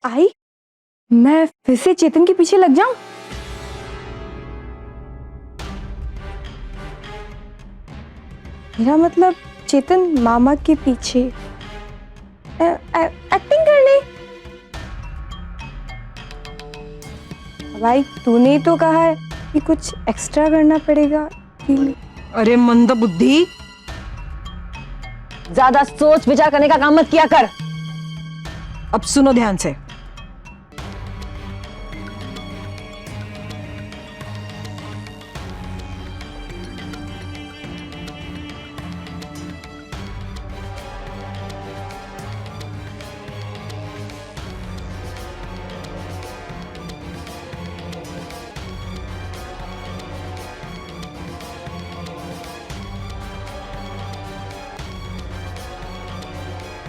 आई, मैं फिर से चेतन के पीछे लग जाऊं? मेरा मतलब चेतन मामा के पीछे एक्टिंग करने। भाई तूने तो कहा है कि कुछ एक्स्ट्रा करना पड़ेगा। अरे मंदबुद्धि, ज्यादा सोच विचार करने का काम मत किया कर। अब सुनो ध्यान से।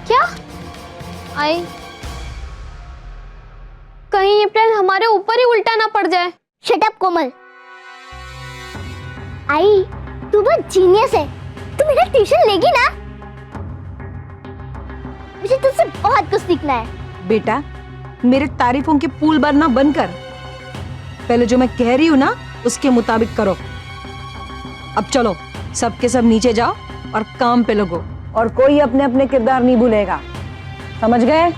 क्या आई, कहीं ये प्लान हमारे ऊपर ही उल्टा ना पड़ जाए। शट अप कोमल। आई, तू बहुत जीनियस है। तू मेरा ट्यूशन लेगी ना? मुझे तुझसे बहुत कुछ सीखना है। बेटा, मेरे तारीफों के पूल भरना बंद कर। पहले जो मैं कह रही हूं ना उसके मुताबिक करो। अब चलो सबके सब नीचे जाओ और काम पे लगो। और कोई अपने अपने किरदार नहीं भूलेगा, समझ गए?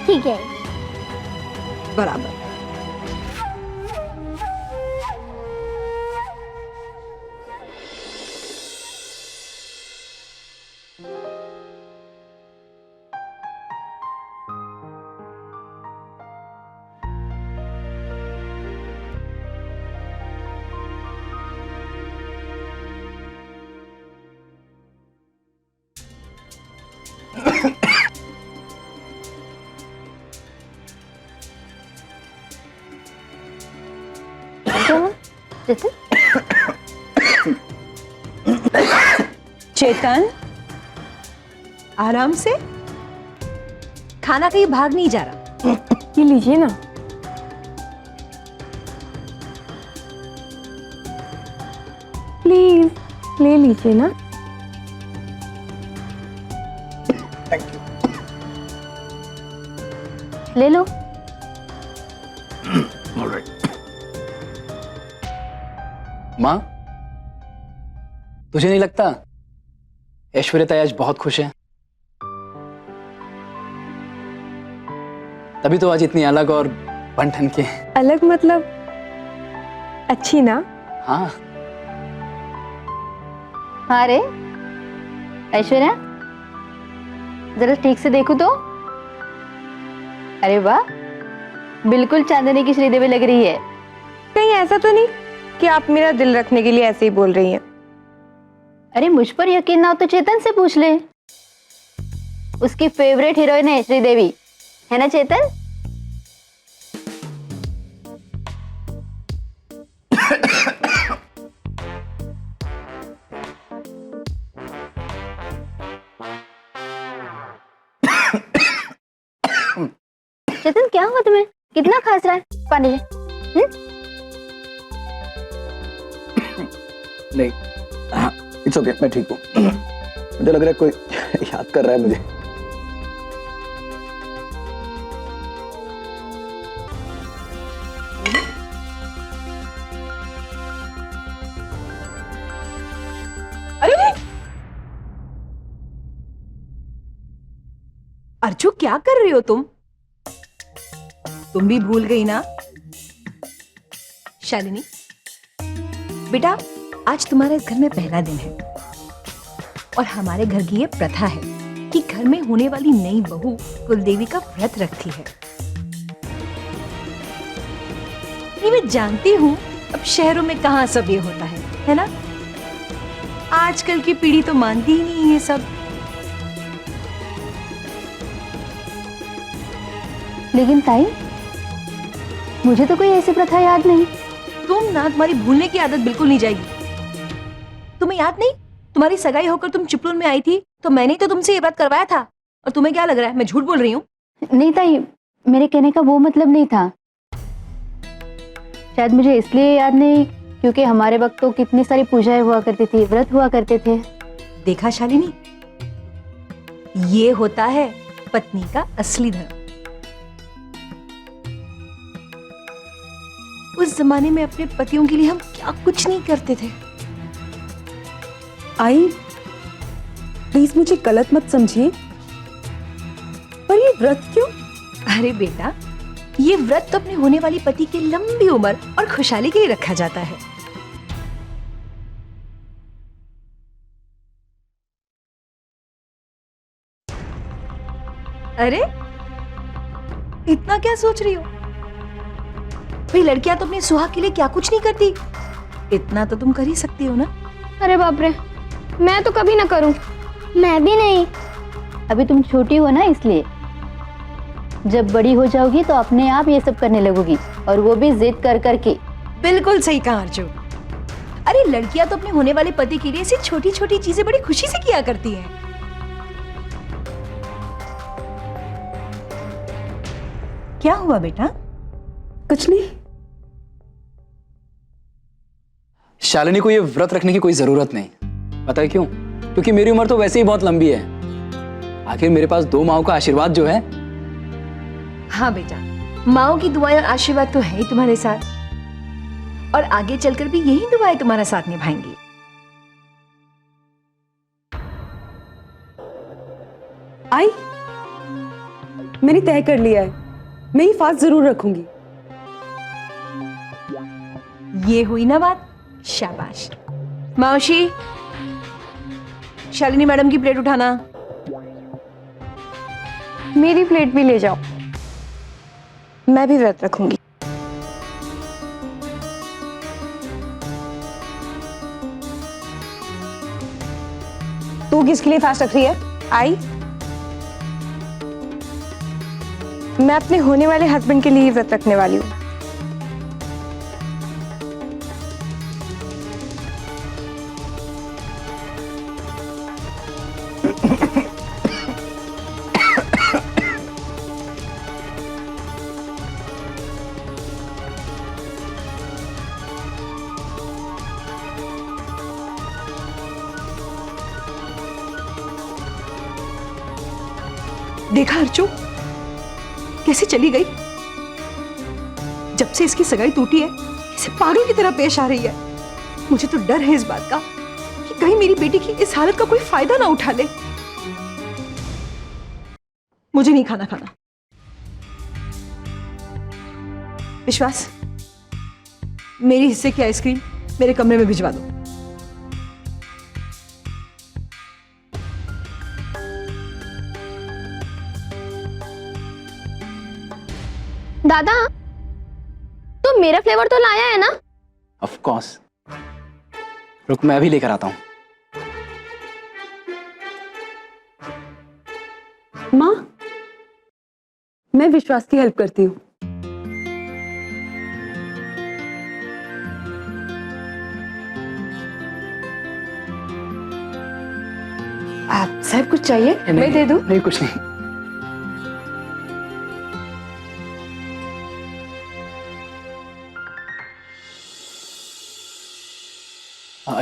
ठीक है। बराबर। चेतन, आराम से। खाना कहीं भाग नहीं जा रहा। ये लीजिए ना। प्लीज ले लीजिए ना। ले लो। माँ, तुझे नहीं लगता ऐश्वर्या ताई आज बहुत खुश है? तभी तो आज इतनी अलग और बनठन के। अलग मतलब अच्छी ना? हाँ। हाँ रे ऐश्वर्या, जरा ठीक से देखो तो। अरे वाह, बिल्कुल चांदनी की श्रीदेवी लग रही है। कहीं ऐसा तो नहीं कि आप मेरा दिल रखने के लिए ऐसे ही बोल रही हैं? अरे मुझ पर यकीन ना हो तो चेतन से पूछ ले। उसकी फेवरेट हीरोइन है श्रीदेवी, है ना चेतन? चेतन क्या हुआ तुम्हें? कितना खांस रहा है? पानी ले। नहीं, इट्स ओके, मैं ठीक हूँ। मुझे लग रहा है कोई याद कर रहा है मुझे। अरे अर्जु, क्या कर रही हो तुम? तुम भी भूल गई ना? शालिनी बेटा, आज तुम्हारे घर में पहला दिन है और हमारे घर की ये प्रथा है कि घर में होने वाली नई बहू कुलदेवी का व्रत रखती है। नहीं, मैं जानती हूँ अब शहरों में कहाँ सब ये होता है ना? आजकल की पीढ़ी तो मानती ही नहीं ये सब। लेकिन ताई, मुझे तो कोई ऐसी प्रथा याद नहीं। तुम ना, तुम्हारी भूलने की आदत बिल्कुल नहीं जाएगी। तुम्हें याद नहीं, तुम्हारी सगाई होकर तुम चिपलून में आई थी तो मैंने ही तो तुमसे ये व्रत करवाया था। और तुम्हें क्या लग रहा है मैं झूठ बोल रही हूँ? नहीं ताई, मेरे कहने का वो मतलब नहीं था। शायद मुझे इसलिए याद नहीं क्योंकि हमारे वक्त तो कितनी सारी पूजाएं हुआ करती थी, व्रत हुआ करते थे। देखा शालिनी, ये होता है पत्नी का असली धर्म। उस जमाने में अपने पतियों के लिए हम क्या कुछ नहीं करते थे। आई प्लीज मुझे गलत मत समझिए, पर ये व्रत क्यों? अरे बेटा, ये व्रत तो अपने होने वाली पति की लंबी उम्र और खुशहाली के लिए रखा जाता है। अरे इतना क्या सोच रही हो? भाई लड़कियां तो अपने सुहाग के लिए क्या कुछ नहीं करती, इतना तो तुम कर ही सकती हो ना। अरे बाप रे, मैं तो कभी ना करूं। मैं भी नहीं। अभी तुम छोटी हो ना, इसलिए जब बड़ी हो जाओगी तो अपने आप ये सब करने लगोगी, और वो भी जिद कर करके। बिल्कुल सही कहा अर्जु। अरे लड़कियां तो अपने होने वाले पति के लिए ऐसी छोटी छोटी चीजें बड़ी खुशी से किया करती हैं। क्या हुआ बेटा? कुछ नहीं। शालिनी को ये व्रत रखने की कोई जरूरत नहीं। पता है क्यों? क्योंकि मेरी उम्र तो वैसे ही बहुत लंबी है। आखिर मेरे पास 2 माओं का आशीर्वाद जो है। हाँ बेटा, माओ की दुआएं और आशीर्वाद तो है ही तुम्हारे साथ, और आगे चलकर भी यही दुआएं तुम्हारा साथ निभाएंगी। आई मैंने तय कर लिया है, मैं ये फास्ट जरूर रखूंगी। ये हुई ना बात, शाबाश। मौशी, शालिनी मैडम की प्लेट उठाना। मेरी प्लेट भी ले जाओ, मैं भी व्रत रखूंगी। तू किसके लिए फास्ट रख रही है? आई, मैं अपने होने वाले हस्बैंड के लिए व्रत रखने वाली हूँ। देखा अर्चू कैसे चली गई? जब से इसकी सगाई टूटी है, इसे पागल की तरह पेश आ रही है। मुझे तो डर है इस बात का कि कहीं मेरी बेटी की इस हालत का कोई फायदा ना उठा ले। मुझे नहीं खाना खाना। विश्वास, मेरी हिस्से की आइसक्रीम मेरे कमरे में भिजवा दो। दादा, तो मेरा फ्लेवर तो लाया है ना? Of course. रुक, मैं अभी लेकर आता हूँ। माँ, मैं विश्वास की हेल्प करती हूँ। आप सब कुछ चाहिए? मैं दे दूं? नहीं, कुछ नहीं।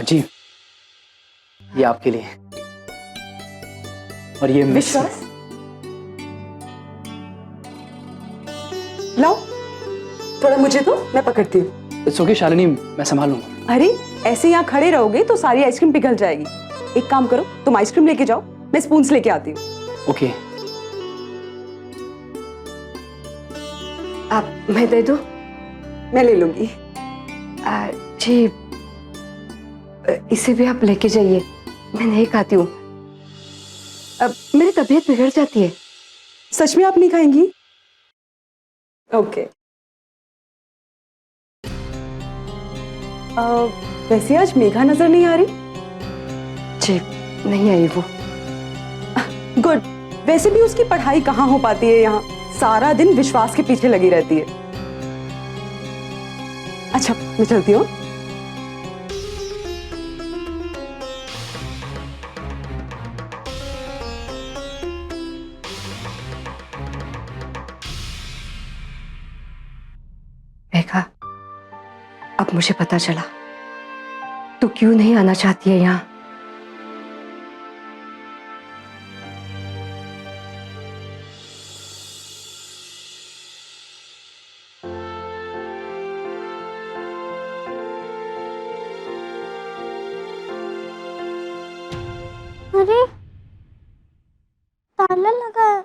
जी, ये आपके लिए, और ये विश्वास, लाओ थोड़ा मुझे दो, मैं पकड़ती हूँ। इट्स ओके शालिनी, मैं संभाल लूंगा। अरे ऐसे यहाँ खड़े रहोगे तो सारी आइसक्रीम पिघल जाएगी। एक काम करो, तुम आइसक्रीम लेके जाओ, मैं स्पून्स लेके आती हूँ। ओके। आप, मैं दे दूं? मैं ले लूंगी। जी, इसे भी आप लेके जाइए, मैं नहीं खाती हूँ। अब मेरी तबीयत बिगड़ जाती है। सच में आप नहीं खाएंगी? ओके। वैसे आज मेघा नजर नहीं आ रही? जी, नहीं आई वो। गुड। वैसे भी उसकी पढ़ाई कहाँ हो पाती है यहाँ, सारा दिन विश्वास के पीछे लगी रहती है। अच्छा, मैं चलती हूँ। मेघा, अब मुझे पता चला तू क्यों नहीं आना चाहती है यहाँ। अरे ताला लगा है।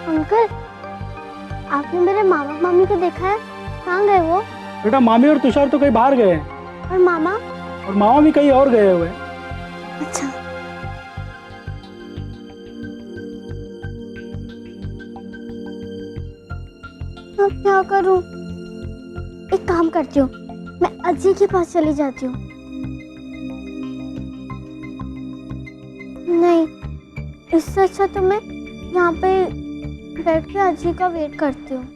अंकल, आपने मेरे मामा मामी को देखा है? कहाँ गए वो? बेटा मामी और तुषार तो कहीं बाहर गए हैं और मामा? और मामा भी कहीं और गए हुए हैं। अच्छा। अब क्या करूं? एक काम करती हूँ, मैं अजी के पास चली जाती हूँ। नहीं, इससे अच्छा तो मैं यहाँ पे बैठ के अजी का वेट करती हूँ।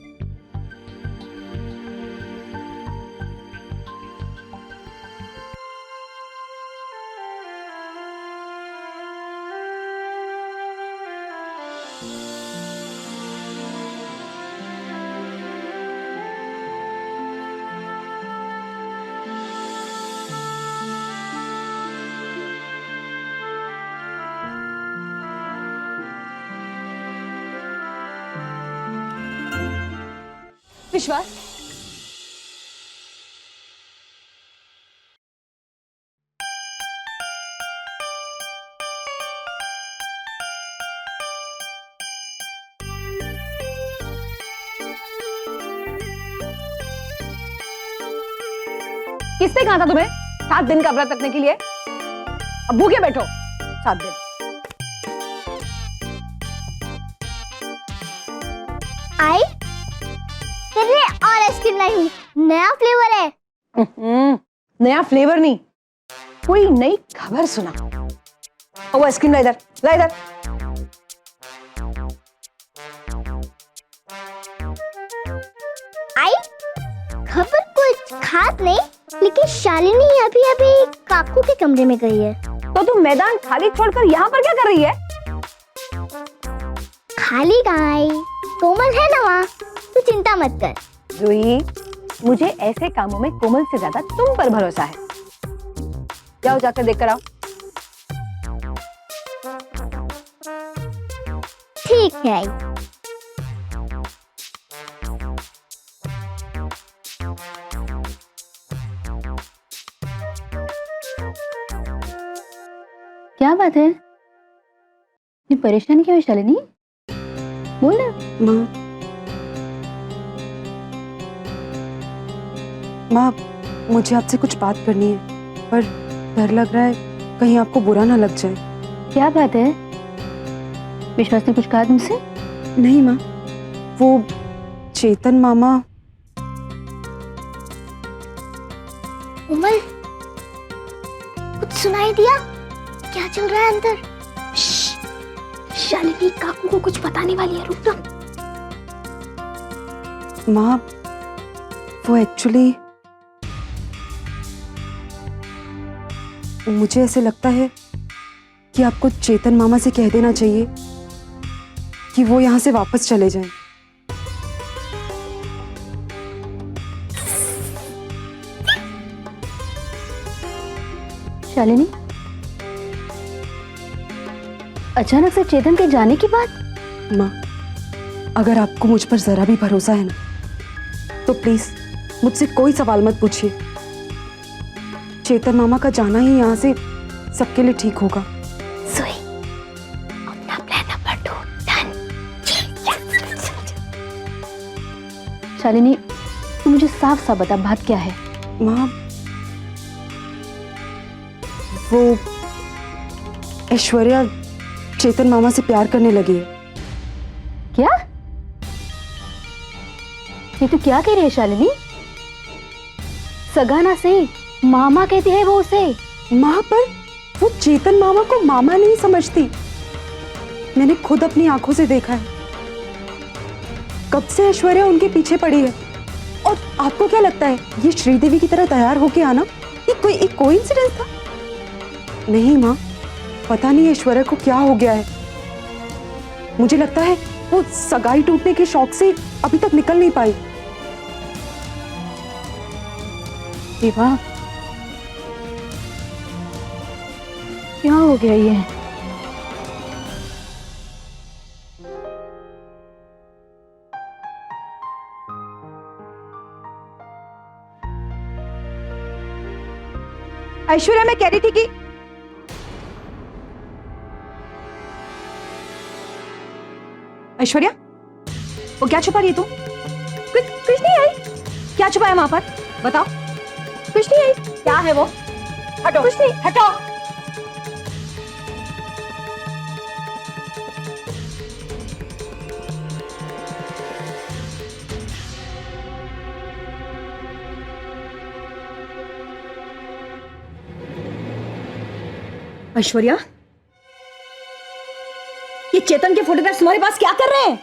विश्वास, किसने कहा था तुम्हें 7 दिन का व्रत रखने के लिए? अब भूखे बैठो 7 दिन। आई तेरे लिए और आइसक्रीम लाई हूँ, नया फ्लेवर है। नया फ्लेवर नहीं, कोई नई खबर सुना। वो आइसक्रीम ला इधर, ला इधर। आई खबर कुछ खास नहीं, लेकिन शालिनी अभी अभी काकू के कमरे में गई है। तो तुम मैदान खाली छोड़कर यहाँ पर क्या कर रही है? खाली कहाँ आई, कोमल है ना वहाँ, तू चिंता मत कर। जूही, मुझे ऐसे कामों में कोमल से ज्यादा तुम पर भरोसा है। जाओ जाकर देख कर आओ। ठीक है आई। क्या बात है? ये परेशान क्यों है शालिनी? बोल ना। माँ, मुझे आपसे कुछ बात करनी है, पर डर लग रहा है कहीं आपको बुरा ना लग जाए। क्या बात है? विश्वास ने कुछ कहा तुमसे? नहीं माँ, वो चेतन मामा। कोमल, कुछ सुनाई दिया? क्या चल रहा है अंदर? शालिनी काकू को कुछ बताने वाली है, रुक जा। माँ, वो एक्चुअली मुझे ऐसे लगता है कि आपको चेतन मामा से कह देना चाहिए कि वो यहाँ से वापस चले जाएं। शालिनी, अचानक से चेतन के जाने की बात? माँ, अगर आपको मुझ पर जरा भी भरोसा है ना, तो प्लीज मुझसे कोई सवाल मत पूछिए। चेतन मामा का जाना ही यहाँ से सबके लिए ठीक होगा। सुई, अपना प्लान नंबर 2 डन। शालिनी, तू मुझे साफ साफ बता, बात क्या है? माँ, वो ऐश्वर्या चेतन मामा से प्यार करने लगी है। क्या? ये तू क्या कह रही है शालिनी? सगाना से मामा कहती है वो उसे। माँ, पर वो चेतन मामा को मामा नहीं समझती। मैंने खुद अपनी आंखों से देखा है। कब से ऐश्वर्या उनके पीछे पड़ी है। और आपको क्या लगता है ये श्रीदेवी की तरह तैयार होके आना ये कोई कोइंसिडेंस था? नहीं माँ, पता नहीं ऐश्वर्या को क्या हो गया है। मुझे लगता है वो सगाई टूटने के शौक से अभी तक निकल नहीं पाई। देवा, क्या हो गया ये? ऐश्वर्या, मैं कह रही थी कि ऐश्वर्या, वो क्या छुपा रही है तुम? कुछ नहीं आई। क्या छुपाया वहां पर? बताओ। कुछ नहीं आई। क्या है वो? हटो। कुछ नहीं। हटो। ऐश्वर्या, ये चेतन के फोटोग्राफ्स तुम्हारे पास क्या कर रहे हैं?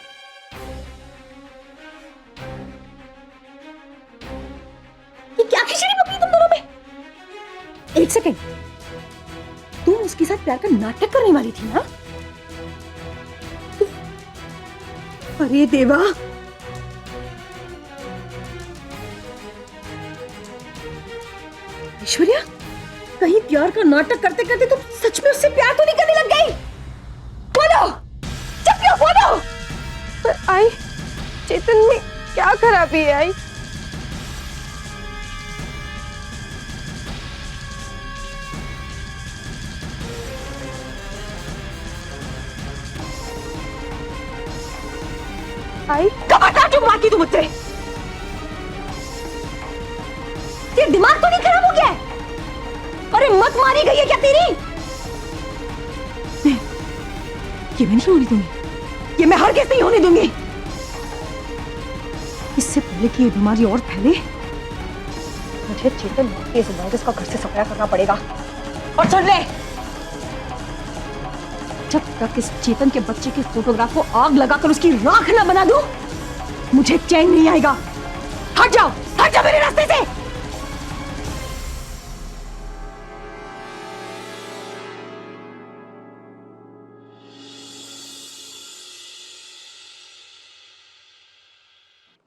ये क्या खिचड़ी पकी तुम दोनों में? एक सेकेंड, तुम उसके साथ प्यार का नाटक करने वाली थी ना? अरे देवा, ऐश्वर्या, कहीं प्यार का नाटक करते करते तुम सच में उससे प्यार तो नहीं करने लग गई? बोलो, चुप क्यों? बोलो। पर आई, चेतन में क्या खराबी है आई? आई, कबाटा क्यों मारती तुम मुझसे? तेरा दिमाग तो नहीं खराब हो गया है? अरे मत मारी गई है क्या तेरी? ये मैं नहीं होने दूंगी, ये मैं हरगिज़ नहीं होने दूंगी। इससे पहले कि ये बीमारी और फैले, मुझे चेतन के इस वायरस का घर से सफाया करना पड़ेगा। और सुन ले, जब तक इस चेतन के बच्चे के फोटोग्राफ को आग लगाकर उसकी राख न बना दूं, मुझे चैन नहीं आएगा। हट जाओ मेरे रास्ते से।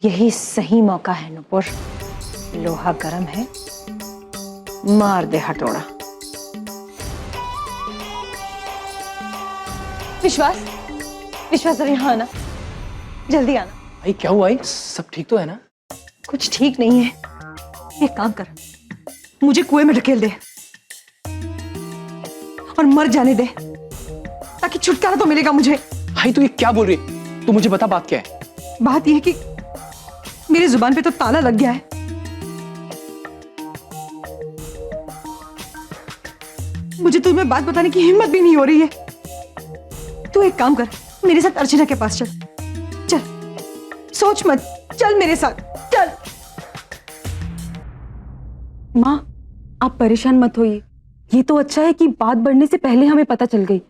यही सही मौका है नुपुर, लोहा गर्म है, मार दे हथौड़ा। विश्वास, विश्वास जरा यहाँ आना, जल्दी आना। भाई क्या हुआ? सब ठीक तो है ना? कुछ ठीक नहीं है। एक काम कर, मुझे कुएं में ढकेल दे और मर जाने दे, ताकि छुटकारा तो मिलेगा मुझे। भाई तू ये क्या बोल रही है? तू मुझे बता बात क्या है? बात यह है कि मेरी जुबान पे तो ताला लग गया है। मुझे तुम्हें बात बताने की हिम्मत भी नहीं हो रही है। तू एक काम कर, मेरे साथ अर्चना के पास चल। चल, सोच मत, चल मेरे साथ, चल। माँ, आप परेशान मत होइए। ये तो अच्छा है कि बात बढ़ने से पहले हमें पता चल गई।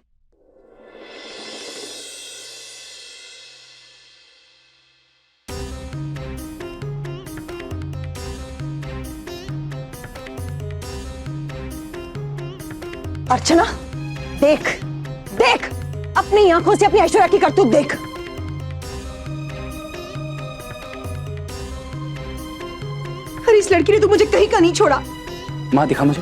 अर्चना, देख देख, अपनी आंखों से अपनी ऐश्वर्या की करतूत देख। अरे इस लड़की ने तो मुझे कहीं का नहीं छोड़ा। माँ दिखा मुझे।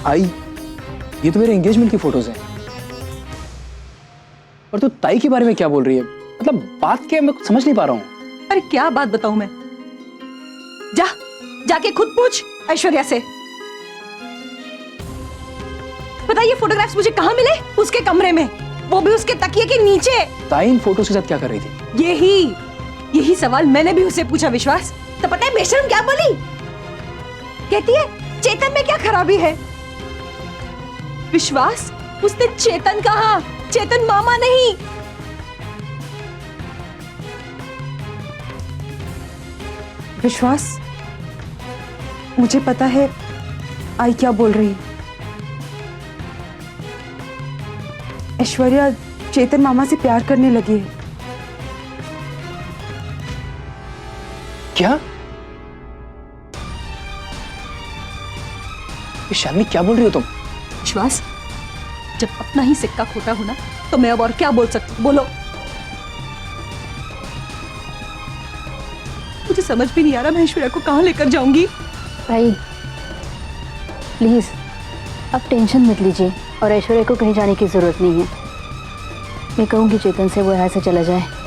आई, ये तो मेरे एंगेजमेंट की फोटोज हैं। और तू ताई के बारे में क्या बोल रही है? मतलब बात क्या है, मैं कुछ समझ नहीं पा रहा हूँ। अरे क्या बात बताऊं मैं? जाके खुद पूछ ऐश्वर्या से। पता ये फोटोग्राफ्स मुझे कहाँ मिले? उसके कमरे में, वो भी उसके तकिए के नीचे। ताई इन फोटोज के साथ क्या कर रही थी? यही सवाल मैंने भी उससे पूछा विश्वास। तो पता है बेशर्म क्या बोली? कहती है चेतन में क्या खराबी है। विश्वास, उसने चेतन कहा, चेतन मामा नहीं। विश्वास, मुझे पता है आई क्या बोल रही है। ऐश्वर्या चेतन मामा से प्यार करने लगी है। क्या? ये शालिनी क्या बोल रही हो तुम? विश्वास, जब अपना ही सिक्का खोटा हो ना, तो मैं अब और क्या बोल सकती हूँ? बोलो। मुझे समझ भी नहीं आ रहा मैं ऐश्वर्या को कहाँ लेकर जाऊंगी। भाई प्लीज अब टेंशन मत लीजिए और ऐश्वर्या को कहीं जाने की जरूरत नहीं है। मैं कहूँगी चेतन से वो यहाँ से चला जाए।